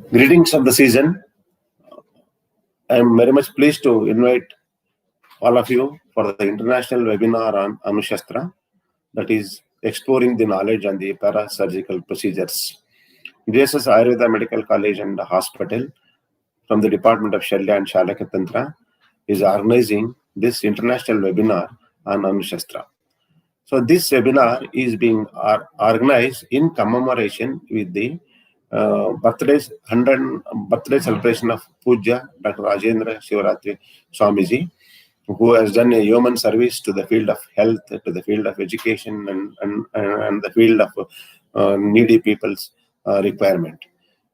Greetings of the season. I am very much pleased to invite all of you for the international webinar on Anushastra, that is exploring the knowledge on the parasurgical procedures. JSS Ayurveda Medical College and Hospital from the Department of Shalya and Shalakatantra is organizing this international webinar on Anushastra. So this webinar is being organized in commemoration with the birthday celebration of Puja Dr. Rajendra Shivaratri Swamiji, who has done a human service to the field of health, to the field of education, and the field of needy people's requirement.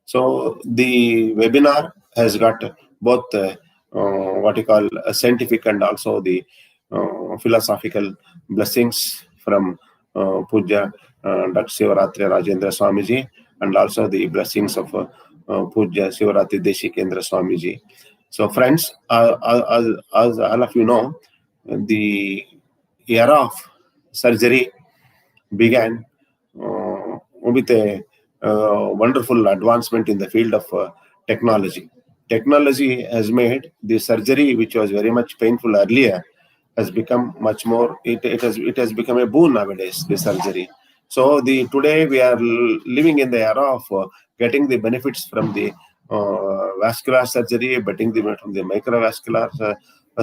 So the webinar has got both what you call a scientific and also the philosophical blessings from Puja Dr. Shivaratri Rajendra Swamiji, and also the blessings of Puja Shivaratri Deshikendra Swamiji. So friends, as all of you know, the era of surgery began with a wonderful advancement in the field of technology. Technology has made the surgery, which was very much painful earlier, has become much more. It has become a boon nowadays, the surgery. So today we are living in the era of getting the benefits from the vascular surgery, getting from the microvascular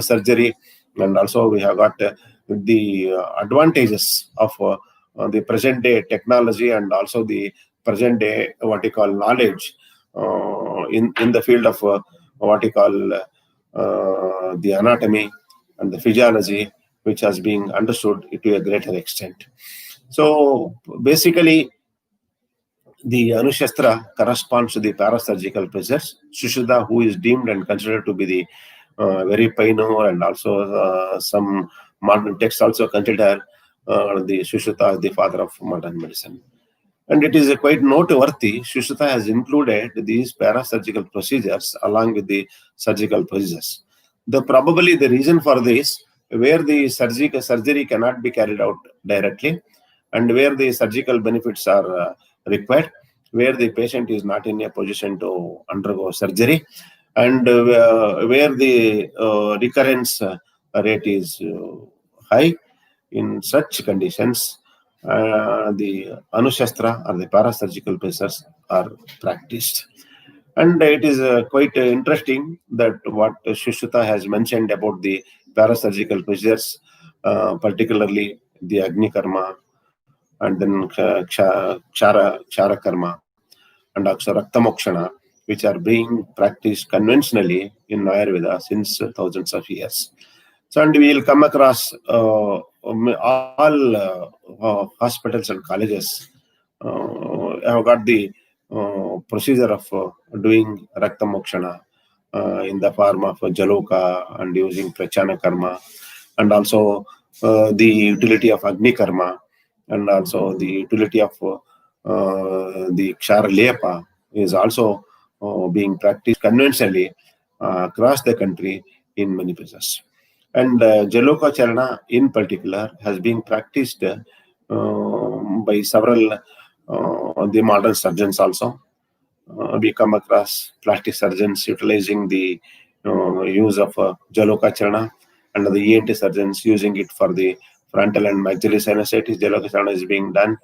surgery, and also we have got the advantages of the present day technology and also the present day what you call knowledge in the field of what you call the anatomy and the physiology, which has been understood to a greater extent. So basically, the Anushastra corresponds to the parasurgical procedures. Sushruta, who is deemed and considered to be the very pioneer, and also some modern texts also consider the Sushruta as the father of modern medicine. And it is quite noteworthy, Sushruta has included these parasurgical procedures along with the surgical procedures. Probably the reason for this, where the surgery cannot be carried out directly, and where the surgical benefits are required, where the patient is not in a position to undergo surgery, and where the recurrence rate is high. In such conditions, the Anushastra or the parasurgical procedures are practiced. And it is quite interesting that what Sushruta has mentioned about the parasurgical procedures, particularly the Agni Karma, and then Kshara Karma, and also Rakta Mokshana, which are being practiced conventionally in Ayurveda since thousands of years. So, and we will come across all hospitals and colleges have got the procedure of doing Rakta Mokshana in the form of Jaloka and using Prachana Karma, and also the utility of Agni Karma, and also the utility of the Kshara Lepa is also being practiced conventionally across the country in many places. And Jaloka Charana in particular has been practiced by several the modern surgeons also. We come across plastic surgeons utilizing the use of Jaloka Charana, and the ENT surgeons using it for the frontal and maxillary sinusitis. Jaloka Charana is being done,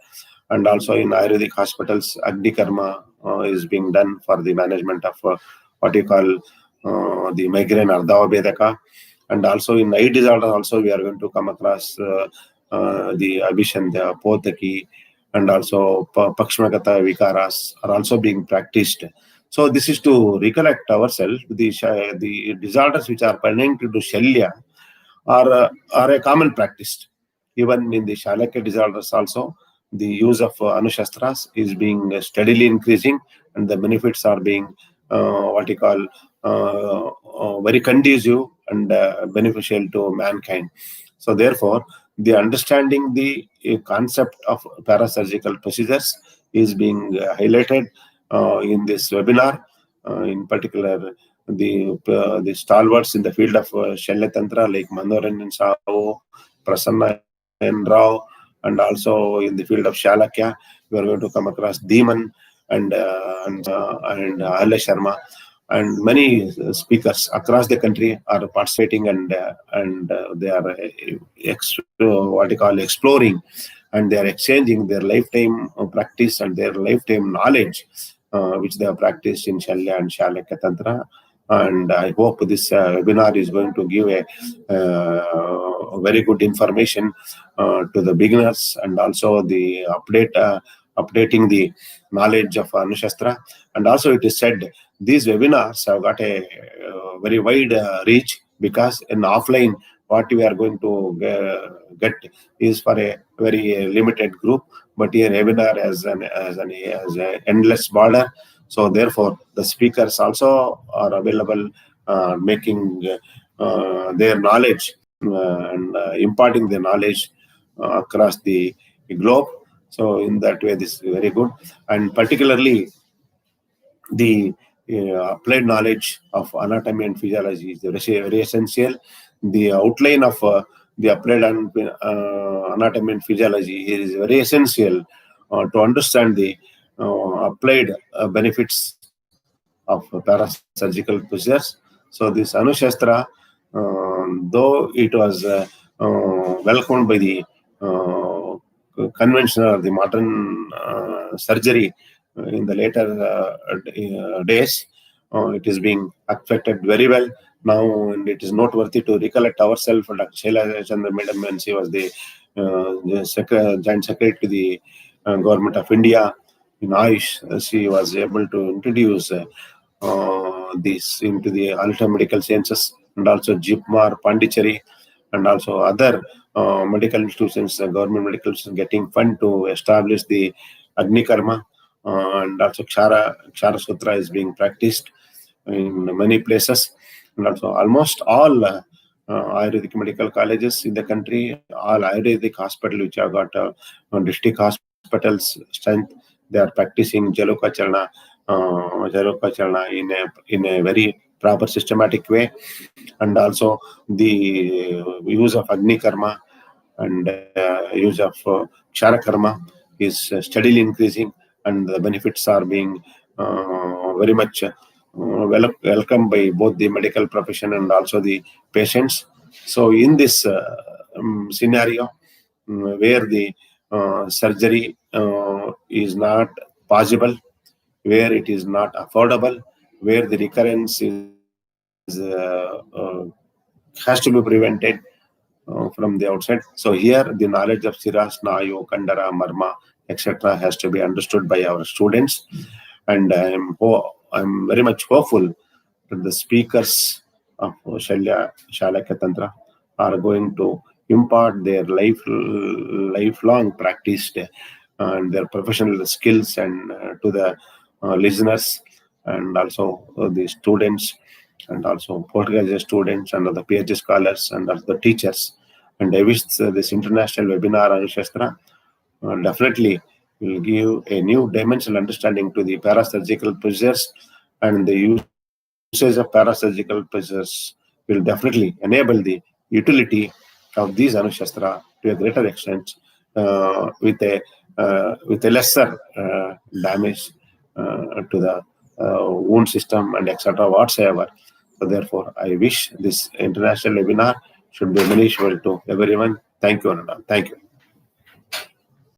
and also in Ayurvedic hospitals, Agni Karma is being done for the management of what you call the migraine Ardhava Bedaka. And also in eye disorder, also we are going to come across the Abhishanda, Potaki, and also Pakshmagata Vikaras are also being practiced. So this is to recollect ourselves. The disorders which are pertaining to Shalya are a common practice. Even in the Shalakya disorders also, the use of Anushastras is being steadily increasing, and the benefits are being what you call very conducive and beneficial to mankind. So therefore, the understanding the concept of parasurgical procedures is being highlighted in this webinar. In particular, the stalwarts in the field of Shalya Tantra like Manoranjan Sahu, Prasanna N. Rao, and also in the field of Shalakya, we are going to come across Deeman, and Ale Sharma, and many speakers across the country are participating, and they are what you call exploring, and they are exchanging their lifetime practice and their lifetime knowledge, which they have practiced in Shalya and Shalakya Tantra. And I hope this webinar is going to give a very good information to the beginners, and also the updating the knowledge of Anushastra. And also it is said these webinars have got a very wide reach, because in offline what we are going to get is for a very limited group, but here webinar has an endless border. So therefore the speakers also are available, making their knowledge and imparting their knowledge across the globe. So in that way, this is very good. And particularly the applied knowledge of anatomy and physiology is very essential. The outline of the applied anatomy and physiology is very essential to understand the applied benefits of parasurgical procedures. So this Anushastra, though it was welcomed by the conventional, the modern surgery in the later days, it is being accepted very well now, and it is noteworthy to recollect ourselves. Dr. Shaila Chandra Madam, when she was the Joint Secretary to the Government of India in Ayush, she was able to introduce this into the alternative medical sciences, and also JIPMAR, Pondicherry, and also other medical institutions, government medical institutions getting fund to establish the Agni Karma, and also Kshara Sutra is being practiced in many places, and also almost all Ayurvedic medical colleges in the country, all Ayurvedic hospitals which have got district hospitals strength, they are practicing Jaluka Charna in a very proper systematic way, and also the use of Agni Karma and use of Kshara Karma is steadily increasing, and the benefits are being very much welcomed by both the medical profession and also the patients. So in this scenario, where the surgery is not possible, where it is not affordable, where the recurrence is has to be prevented from the outside. So here the knowledge of Sira, Snayu, Kandara, Marma, etc. has to be understood by our students. And I'm very much hopeful that the speakers of Shalakya Tantra are going to impart their lifelong practice and their professional skills and to the listeners, and also the students, and also postgraduate students, and the PhD scholars, and also the teachers. And I wish this international webinar on Shastra definitely will give a new dimensional understanding to the parasurgical procedures, and the usage of parasurgical procedures will definitely enable the utility of these Anushastra to a greater extent, with a lesser damage to the wound system and etc. whatsoever. So therefore, I wish this international webinar should be beneficial to everyone. Thank you, Ananda. Thank you.